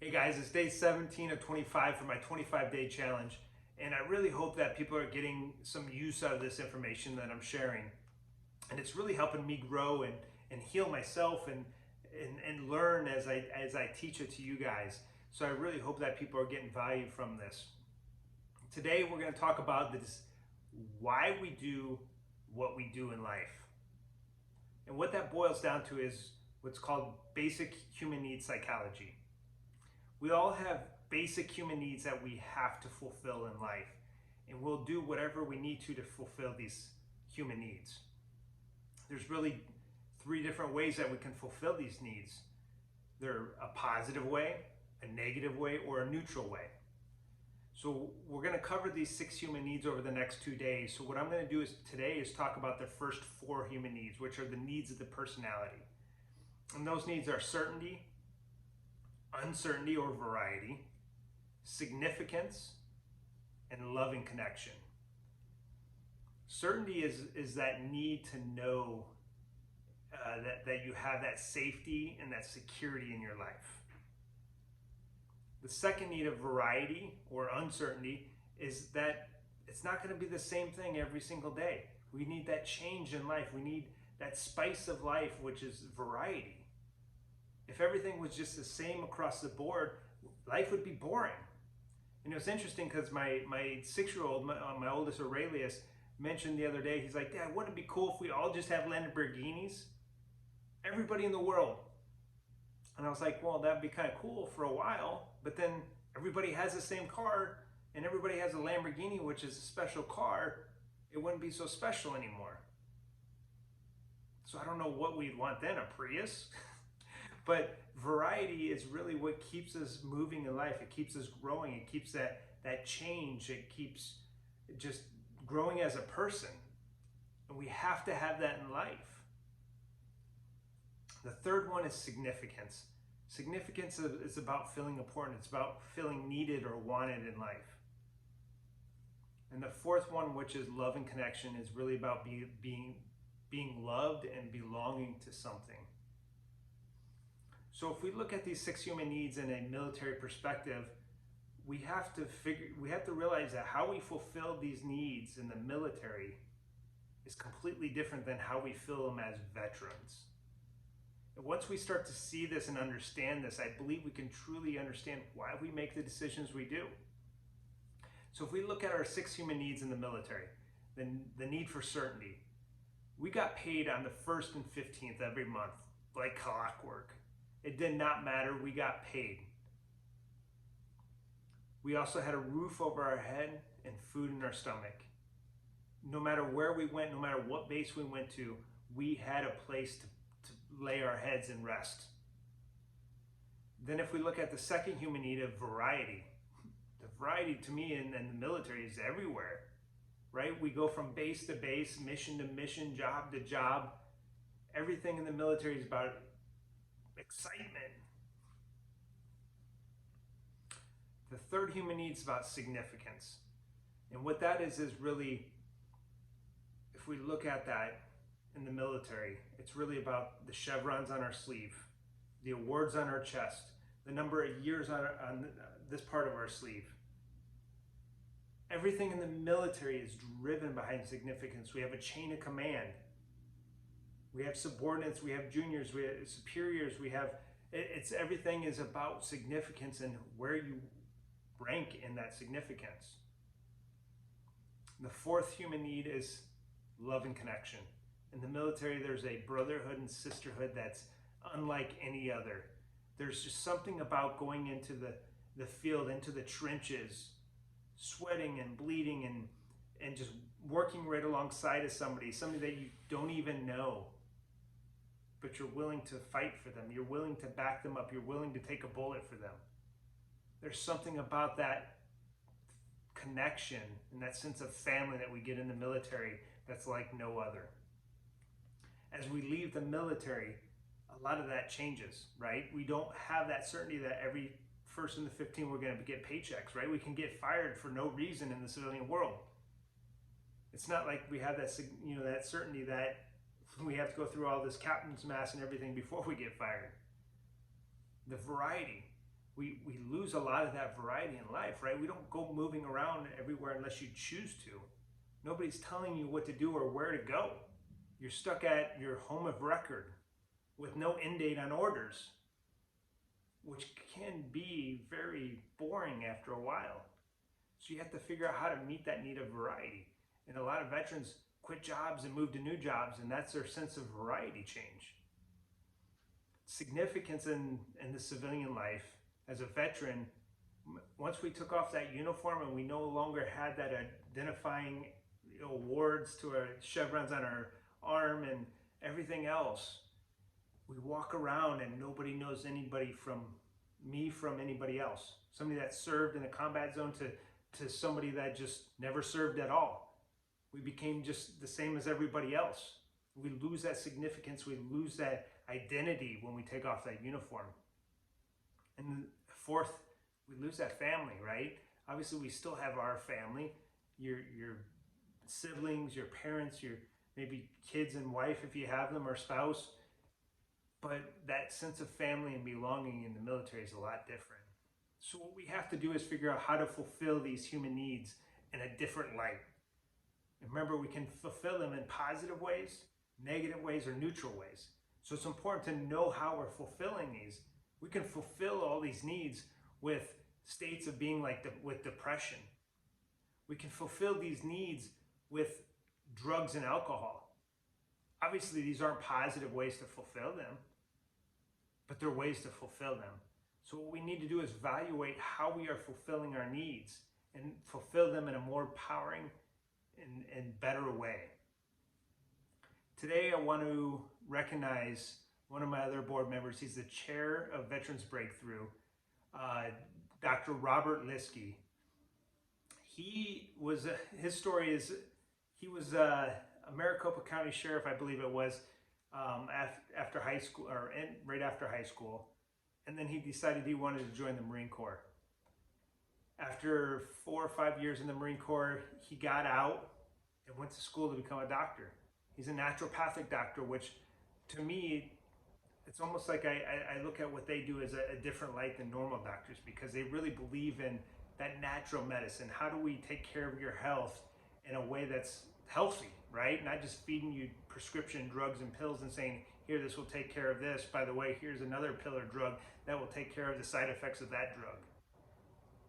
Hey guys, it's day 17 of 25 for my 25-day challenge, and I really hope that people are getting some use out of this information that I'm sharing. And it's really helping me grow and heal myself and learn as I teach it to you guys. So I really hope that people are getting value from this. Today we're going to talk about this, why we do what we do in life. And what that boils down to is what's called basic human needs psychology. We all have basic human needs that we have to fulfill in life, and we'll do whatever we need to fulfill these human needs. There's really three different ways that we can fulfill these needs. They're a positive way, a negative way, or a neutral way. So we're going to cover these 6 human needs over the next 2 days. So what I'm going to do today is talk about the first 4 human needs, which are the needs of the personality. And those needs are certainty, uncertainty or variety, significance, and loving connection. Certainty is that need to know that you have that safety and that security in your life. The second need of variety or uncertainty is that it's not going to be the same thing every single day. We need that change in life. We need that spice of life, which is variety. If everything was just the same across the board, life would be boring. And it was interesting because my 6-year-old, my oldest Aurelius, mentioned the other day, he's like, Dad, wouldn't it be cool if we all just have Lamborghinis? Everybody in the world. And I was like, well, that'd be kind of cool for a while, but then everybody has the same car and everybody has a Lamborghini, which is a special car. It wouldn't be so special anymore. So I don't know what we'd want then, a Prius? But variety is really what keeps us moving in life. It keeps us growing. It keeps that change. It keeps just growing as a person. And we have to have that in life. The third one is significance. Significance is about feeling important. It's about feeling needed or wanted in life. And the fourth one, which is love and connection, is really about being loved and belonging to something. So if we look at these 6 human needs in a military perspective, we have to realize that how we fulfill these needs in the military is completely different than how we fill them as veterans. And once we start to see this and understand this, I believe we can truly understand why we make the decisions we do. So if we look at our 6 human needs in the military, then the need for certainty. We got paid on the 1st and 15th every month, like clockwork. It did not matter, we got paid. We also had a roof over our head and food in our stomach. No matter where we went, no matter what base we went to, we had a place to lay our heads and rest. Then if we look at the second human need of variety, the variety to me in the military is everywhere, right? We go from base to base, mission to mission, job to job. Everything in the military is about excitement. The third human need is about significance. And what that is really, if we look at that in the military, it's really about the chevrons on our sleeve, the awards on our chest, the number of years on this part of our sleeve. Everything in the military is driven behind significance. We have a chain of command. We have subordinates, we have juniors, we have superiors, everything is about significance and where you rank in that significance. The fourth human need is love and connection. In the military, there's a brotherhood and sisterhood that's unlike any other. There's just something about going into the field, into the trenches, sweating and bleeding and just working right alongside of somebody that you don't even know. But you're willing to fight for them. You're willing to back them up. You're willing to take a bullet for them. There's something about that connection and that sense of family that we get in the military that's like no other. As we leave the military, a lot of that changes, right? We don't have that certainty that every 1st and the 15th we're going to get paychecks, right? We can get fired for no reason in the civilian world. It's not like we have that certainty that we have to go through all this captain's mass and everything before we get fired. The variety. we lose a lot of that variety in life, right? We don't go moving around everywhere unless you choose to. Nobody's telling you what to do or where to go. You're stuck at your home of record with no end date on orders, which can be very boring after a while. So you have to figure out how to meet that need of variety. And a lot of veterans quit jobs and move to new jobs, and that's their sense of variety change. Significance in the civilian life as a veteran, once we took off that uniform and we no longer had that identifying awards to our chevrons on our arm and everything else, we walk around and nobody knows anybody from me from anybody else. Somebody that served in a combat zone to somebody that just never served at all. We became just the same as everybody else. We lose that significance, we lose that identity when we take off that uniform. And fourth, we lose that family, right? Obviously, we still have our family, your siblings, your parents, your maybe kids and wife if you have them, or spouse. But that sense of family and belonging in the military is a lot different. So what we have to do is figure out how to fulfill these human needs in a different light. And remember, we can fulfill them in positive ways, negative ways, or neutral ways. So it's important to know how we're fulfilling these. We can fulfill all these needs with states of being with depression. We can fulfill these needs with drugs and alcohol. Obviously, these aren't positive ways to fulfill them, but they're ways to fulfill them. So what we need to do is evaluate how we are fulfilling our needs and fulfill them in a more empowering and better way. Today, I want to recognize one of my other board members. He's the chair of Veterans Breakthrough, Dr. Robert Lieske. His story is, he was a Maricopa County Sheriff, I believe it was, after high school, or right after high school. And then he decided he wanted to join the Marine Corps. After 4 or 5 years in the Marine Corps, he got out and went to school to become a doctor. He's a naturopathic doctor, which to me, it's almost like I look at what they do as a different light than normal doctors, because they really believe in that natural medicine. How do we take care of your health in a way that's healthy, right? Not just feeding you prescription drugs and pills and saying, here, this will take care of this. By the way, here's another pill or drug that will take care of the side effects of that drug.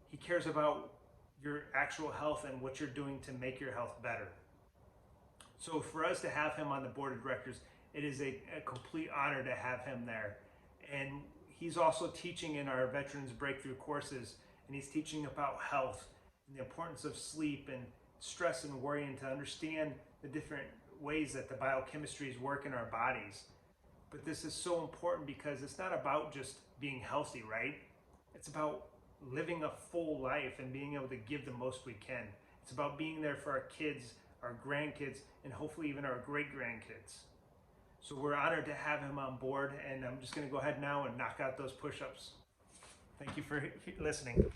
He cares about your actual health and what you're doing to make your health better. So for us to have him on the board of directors, it is a complete honor to have him there. And he's also teaching in our Veterans Breakthrough courses, and he's teaching about health and the importance of sleep and stress and worry, and to understand the different ways that the biochemistries work in our bodies. But this is so important because it's not about just being healthy, right? It's about living a full life and being able to give the most we can. It's about being there for our kids, our grandkids, and hopefully even our great-grandkids. So we're honored to have him on board, and I'm just going to go ahead now and knock out those push-ups. Thank you for listening.